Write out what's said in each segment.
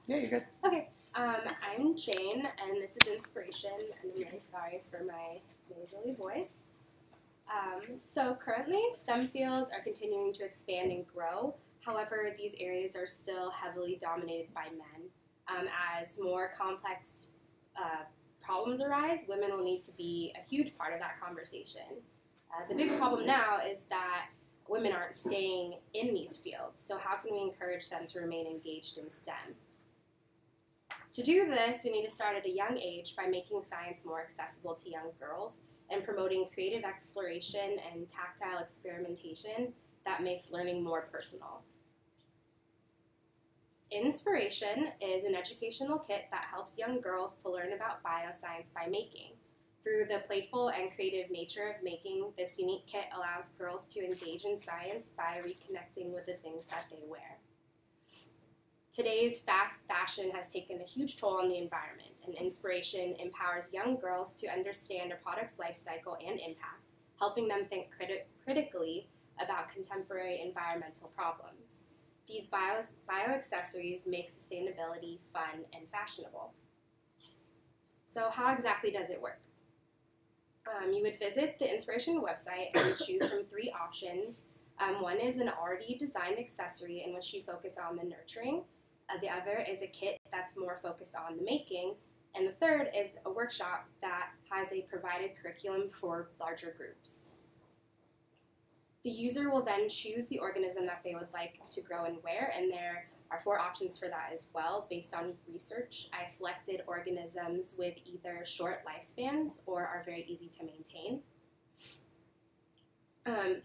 Yeah, you're good. Okay, I'm Jane, and this is Inspiration, and I'm really sorry for my nasally voice. So currently, STEM fields are continuing to expand and grow. However, these areas are still heavily dominated by men. As more complex problems arise, women will need to be a huge part of that conversation. The big problem now is that women aren't staying in these fields, so how can we encourage them to remain engaged in STEM? To do this, we need to start at a young age by making science more accessible to young girls and promoting creative exploration and tactile experimentation that makes learning more personal. Inspiration is an educational kit that helps young girls to learn about bioscience by making. Through the playful and creative nature of making, this unique kit allows girls to engage in science by reconnecting with the things that they wear. Today's fast fashion has taken a huge toll on the environment, and Inspiration empowers young girls to understand a product's life cycle and impact, helping them think critically about contemporary environmental problems. These bioaccessories make sustainability fun and fashionable. So how exactly does it work? You would visit the Inspiration website and choose from 3 options. One is an already designed accessory in which you focus on the nurturing. The other is a kit that's more focused on the making. And the third is a workshop that has a provided curriculum for larger groups. The user will then choose the organism that they would like to grow and wear, and there are 4 options for that as well. Based on research, I selected organisms with either short lifespans or are very easy to maintain.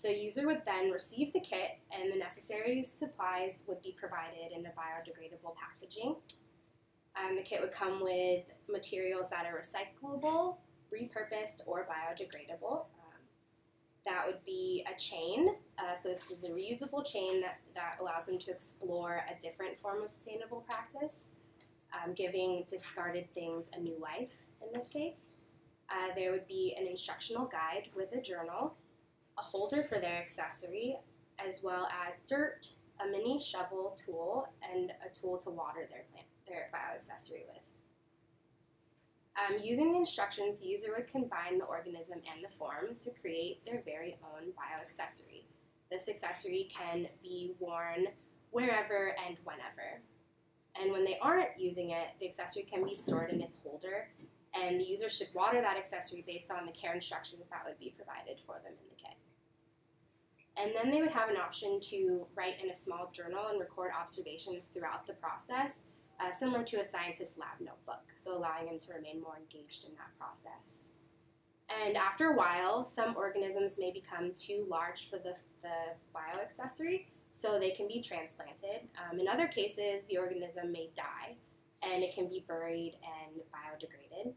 The user would then receive the kit, and the necessary supplies would be provided in a biodegradable packaging. The kit would come with materials that are recyclable, repurposed, or biodegradable. That would be a chain. So this is a reusable chain that allows them to explore a different form of sustainable practice, giving discarded things a new life in this case. There would be an instructional guide with a journal, a holder for their accessory, as well as dirt, a mini shovel tool, and a tool to water their bioaccessory with. Using the instructions, the user would combine the organism and the form to create their very own bioaccessory. This accessory can be worn wherever and whenever. And when they aren't using it, the accessory can be stored in its holder, and the user should water that accessory based on the care instructions that would be provided for them in the kit. And then they would have an option to write in a small journal and record observations throughout the process, similar to a scientist's lab notebook, so allowing them to remain more engaged in that process. And after a while, some organisms may become too large for the bioaccessory, so they can be transplanted. In other cases, the organism may die, and it can be buried and biodegraded.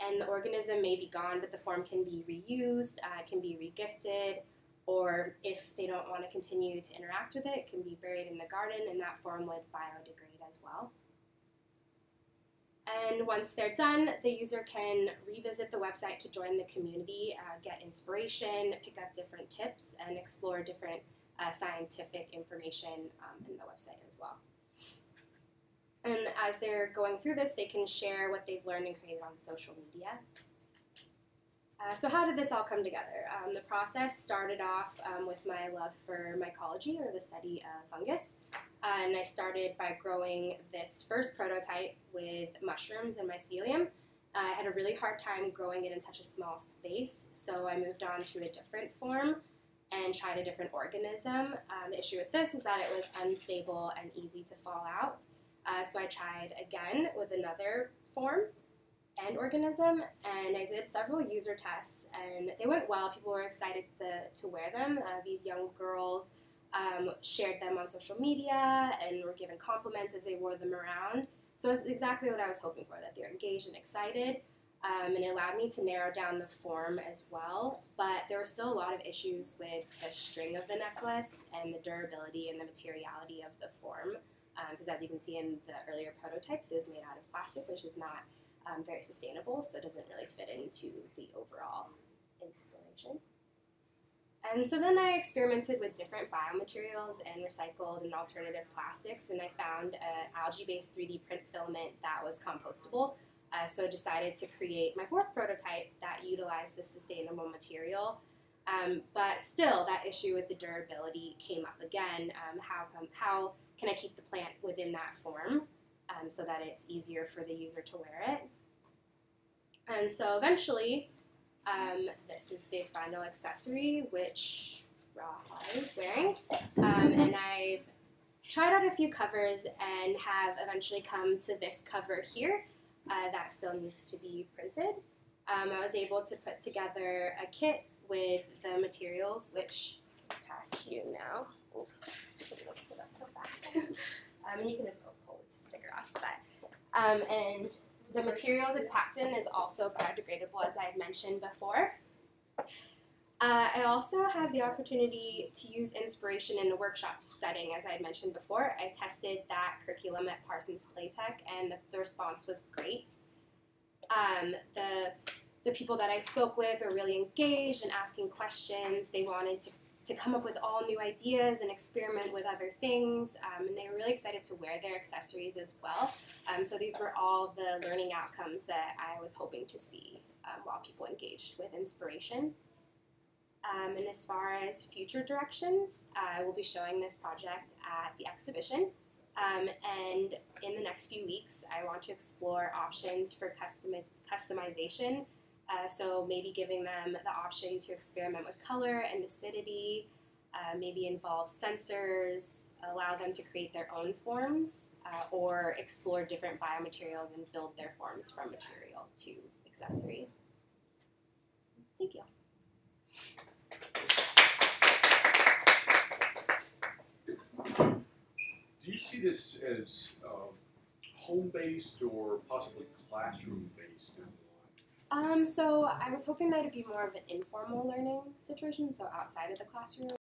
And the organism may be gone, but the form can be reused, can be regifted, or if they don't want to continue to interact with it, it can be buried in the garden, and that form would biodegrade as well. And once they're done, the user can revisit the website to join the community, get inspiration, pick up different tips, and explore different scientific information in the website as well. And as they're going through this, they can share what they've learned and created on social media. So how did this all come together? The process started off with my love for mycology, or the study of fungus. And I started by growing this first prototype with mushrooms and mycelium. I had a really hard time growing it in such a small space, so I moved on to a different form and tried a different organism. The issue with this is that it was unstable and easy to fall out. So I tried again with another form and organism, and I did several user tests, and they went well. People were excited to wear them. These young girls shared them on social media and were given compliments as they wore them around. So it's exactly what I was hoping for, that they're engaged and excited, and it allowed me to narrow down the form as well. But there were still a lot of issues with the string of the necklace and the durability and the materiality of the form, because as you can see in the earlier prototypes, it is made out of plastic, which is not very sustainable, so it doesn't really fit into the overall inspiration. And so then I experimented with different biomaterials and recycled and alternative plastics, and I found an algae-based 3D print filament that was compostable. So I decided to create my fourth prototype that utilized this sustainable material. But still, that issue with the durability came up again. How can I keep the plant within that form so that it's easier for the user to wear it? And so eventually, this is the final accessory, which Raha is wearing. And I've tried out a few covers and have eventually come to this cover here that still needs to be printed. I was able to put together a kit with the materials, which I'll pass to you now. Oh, I should have stood up so fast. And you can just pull the sticker off. But, and the materials it's packed in is also biodegradable, as I had mentioned before. I also had the opportunity to use inspiration in a workshop setting, as I had mentioned before. I tested that curriculum at Parsons Playtech, and the response was great. The people that I spoke with were really engaged and asking questions. They wanted to come up with all new ideas and experiment with other things, and they were really excited to wear their accessories as well. So these were all the learning outcomes that I was hoping to see while people engaged with inspiration. And as far as future directions, I will be showing this project at the exhibition. And in the next few weeks, I want to explore options for customization. So maybe giving them the option to experiment with color and acidity, maybe involve sensors, allow them to create their own forms, or explore different biomaterials and build their forms from material to accessory. Thank you. Do you see this as home-based or possibly classroom-based? So I was hoping that it'd be more of an informal learning situation, so outside of the classroom.